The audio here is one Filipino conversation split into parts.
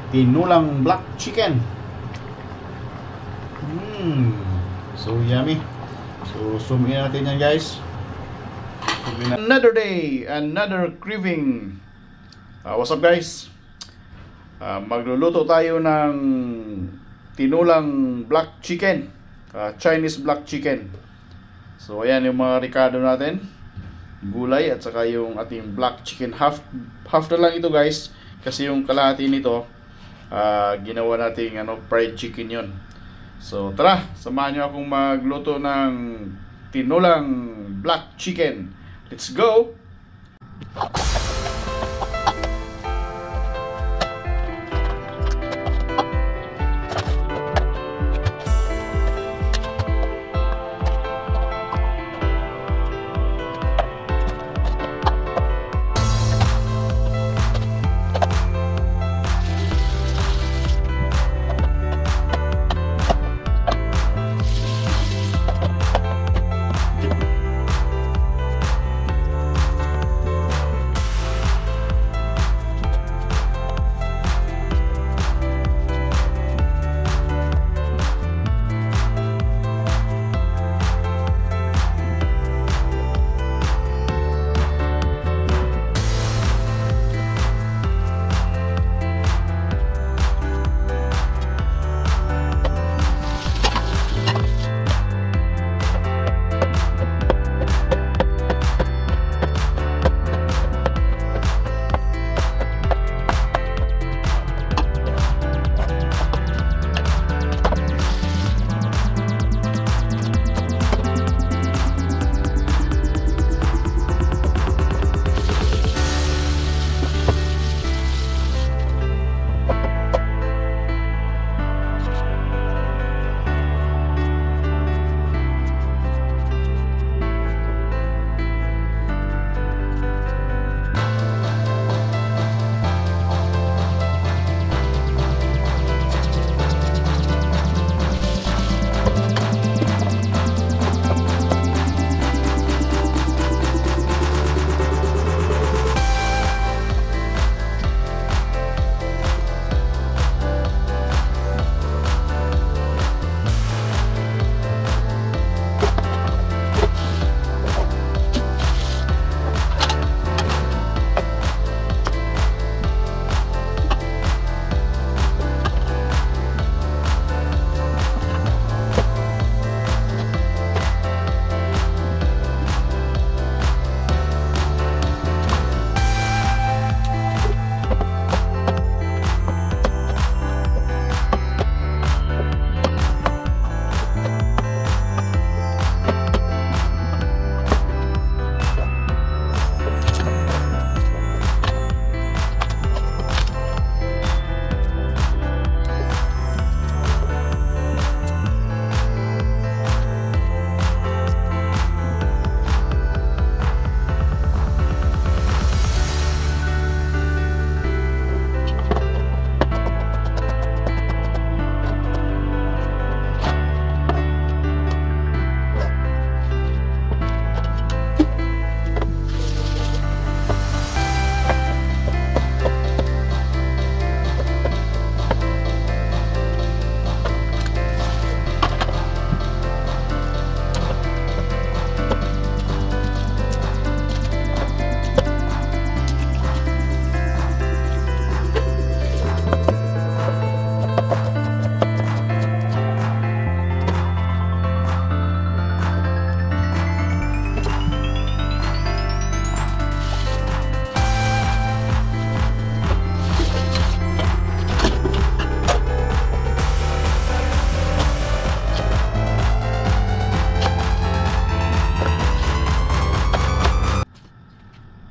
tinulang black chicken. So yummy. So zoom in natin yan guys. Another day, another craving. What's up guys? Magluluto tayo ng tinulang black chicken, Chinese black chicken. So ayan yung mga ricado natin, gulay at saka yung ating black chicken. Half na lang ito guys, kasi yung kalahati nito ginawa nating fried chicken yon. So tara, samahan nyo akong magluto ng tinulang black chicken. Let's go!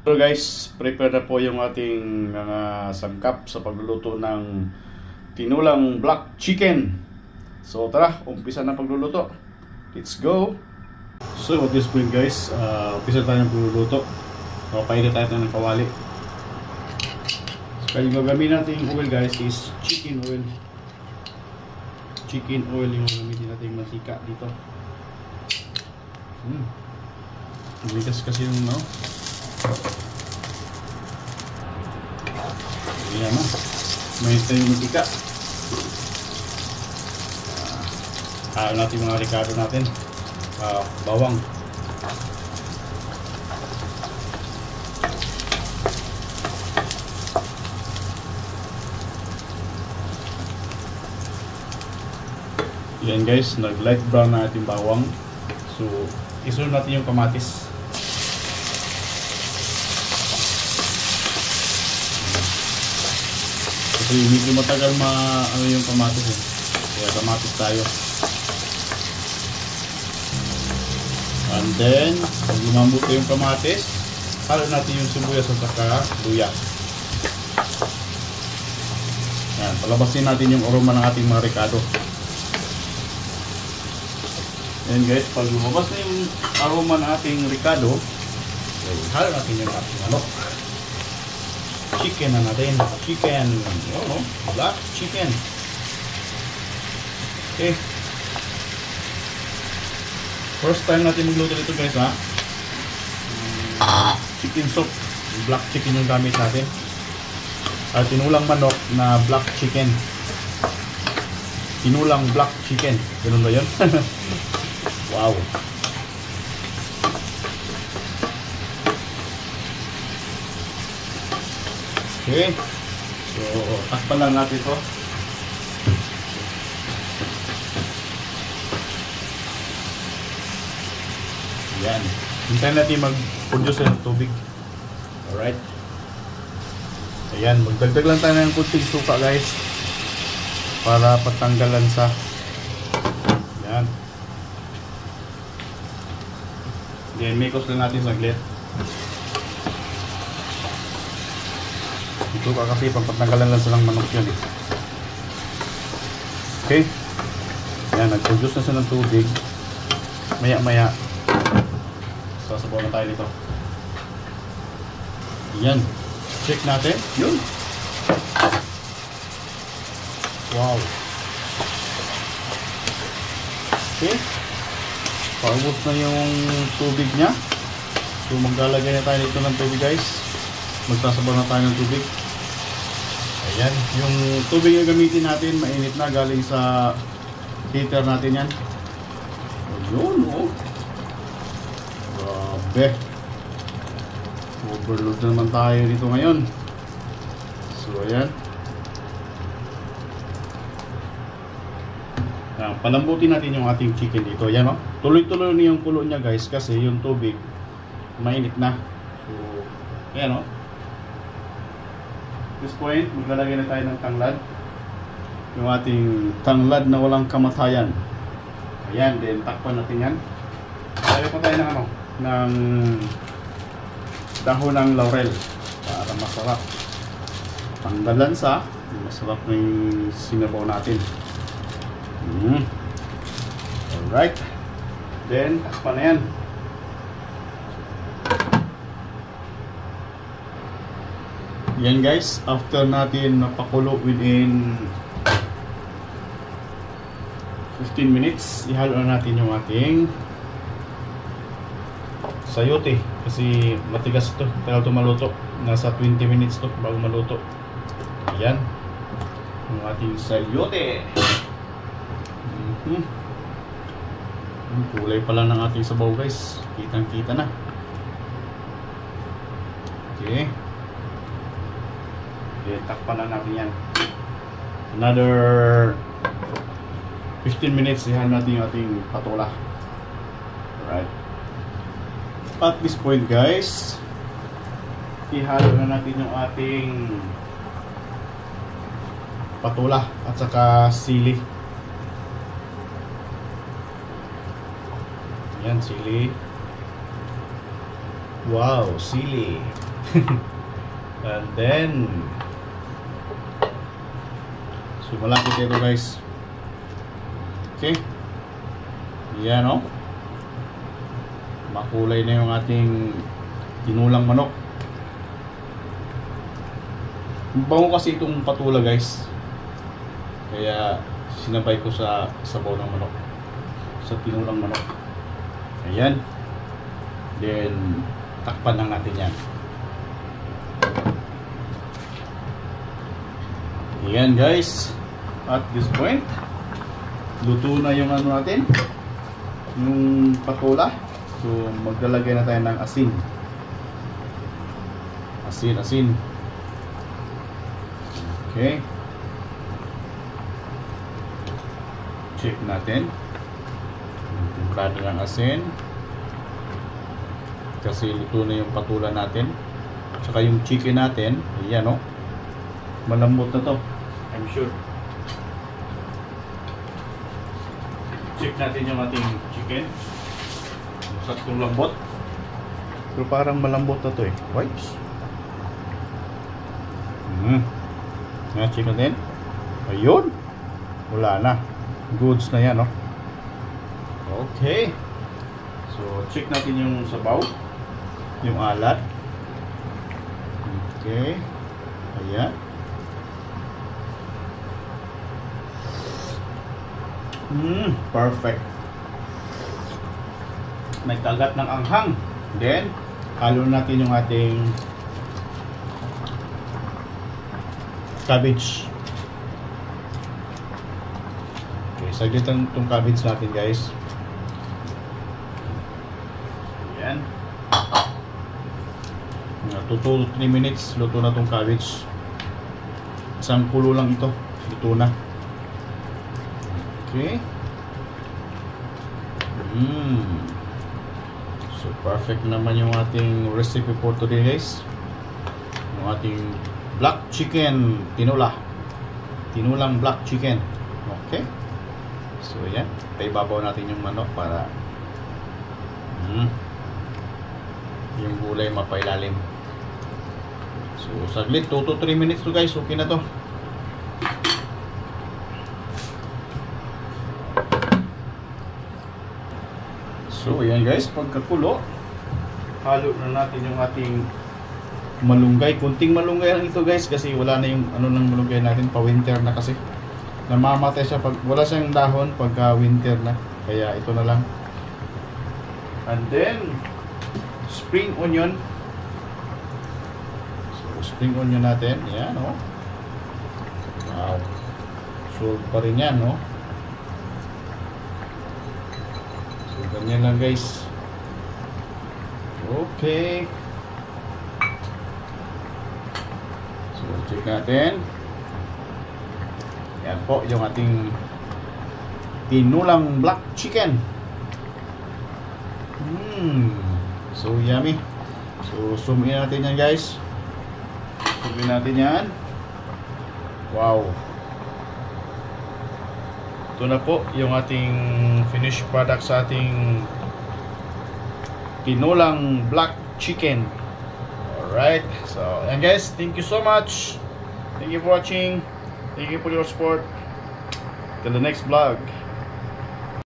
So guys, prepare na po yung ating mga sangkap sa pagluluto ng tinulang black chicken. So tara, umpisa na pagluluto. Let's go! So at this point guys, umpisa tayo ng pagluluto. Papainit tayo ng kawali. So yung gagamitin natin oil guys is chicken oil. Chicken oil yung gagamitin natin mantika dito. Bigas kasi yung Ayan na. May tayo mantika. Halo natin mga ricado natin. Bawang. Yan guys, nag light brown na ating bawang. So, isunod natin yung kamatis. Kasi medyo matagal ano yung kamatis eh. Kaya kamatis tayo. And then, pag lumambot yung kamatis, halo natin yung sibuyas at saka luya. Yan, palabasin natin yung aroma ng ating mga ricado. Yan guys, pag lumabas na yung aroma ng ating ricado, okay, halo natin yung ating chicken na natin. Chicken, black chicken. Okay. First time natin magluto dito guys ha. Chicken soup. Black chicken yung gamit natin. At tinulang manok na black chicken. Tinulang black chicken. Ganun ba yun? Wow. Okay. So, takpan lang natin ito. Yan. Hintayin natin mag-produce ng tubig. Alright. Ayan. Magdagdag lang tayo ng kunting suka guys. Para patanggalan sa. Yan. Then, mikos lang natin saglit. Ito ka kasi pagpatanggalan lang silang manok yun eh. Okay. Yan, nag-produce na siya ng tubig. Maya-maya, sasabaw na tayo dito. Yan. Check natin. Yun. Wow. Okay. Paubos na yung tubig niya. So maglalagay na tayo dito ng tubig guys. Magsasabaw na tayo ng tubig. Ayan. Yung tubig na gamitin natin, mainit na galing sa heater natin yan. Ayun oh. Grabe. Overload na naman tayo dito ngayon. So ayan. Palambutin natin yung ating chicken dito. Yan o. Tuloy-tuloy na yung kulo niya guys. Kasi yung tubig mainit na. So, yan o. At this point, maglalagay na tayo ng tanglad. Yung ating tanglad na walang kamatayan. Ayan. Then, takpan natin yan. Lagyan pa tayo ng ng dahon ng laurel. Para masarap. Tanggalan sa masarap na yung sinabaw natin. Alright. Then, takpan na yan. Yan guys, after natin napakulo within 15 minutes, ihalo na natin yung ating sayote. Kasi matigas ito, tagal ito maluto. Nasa 20 minutes ito bago maluto. Ayan. Yung ating sayote. Kulay pala ng ating sabaw guys. Kitang kita na. Okay. Okay, takpan na natin yan. Another 15 minutes ihan natin yung ating patola. Alright. At this point guys, ihalo na natin yung ating patola at saka sili. Yan, sili. Wow, sili. And then, so malapit ito guys. Okay. Yan o. Makulay na yung ating tinulang manok. Bango kasi itong patula guys. Kaya sinabay ko sa sabaw ng manok. Sa tinulang manok. Ayan. Then, takpan lang natin yan. Ayan guys, at this point luto na yung ano natin, yung patola. So maglalagay na tayo ng asin. Asin. Okay, check natin yung timplado ng asin kasi luto na yung patola natin. Tsaka yung chicken natin, ayan o, malambot na to, I'm sure. Check natin yung ating chicken, saktong lambot, pero parang malambot na to eh. Wipes. Check natin. Ayun, wala na, goods na yan, no? Okay, so check natin yung sabaw, yung alat. Okay, ayan. Perfect. May kagat ng anghang. Then halo natin yung ating cabbage. Okay, saglit lang itong cabbage natin guys. Ayan. 2 to 3 minutes luto na itong cabbage. Isang kulo lang ito, luto na. Okay. So perfect naman yung ating recipe for today guys. Yung ating black chicken tinulang black chicken. Okay, so yan, paibabaw natin yung manok para yung gulay mapailalim. So saglit, 2 to 3 minutes to guys, okay na to. So ayan guys, pagkakulo, halo na natin yung ating malunggay. Kunting malunggay lang ito guys kasi wala na yung ano ng malunggay natin, pa winter na kasi. Namamatay siya pag wala siyang dahon pagka winter na. Kaya ito na lang. And then spring onion. So spring onion natin, ayan oh. Wow. Solve pa rin yan, no? So ganyan lang guys. Okay. So check natin. Yan po yung ating tinulang black chicken. So yummy. So zoom in natin yan guys. Zoom in natin yan. Wow. Ito na po yung ating finished product sa ating tinulang black chicken. Alright. So and guys, thank you so much. Thank you for watching. Thank you for your support. Till the next vlog.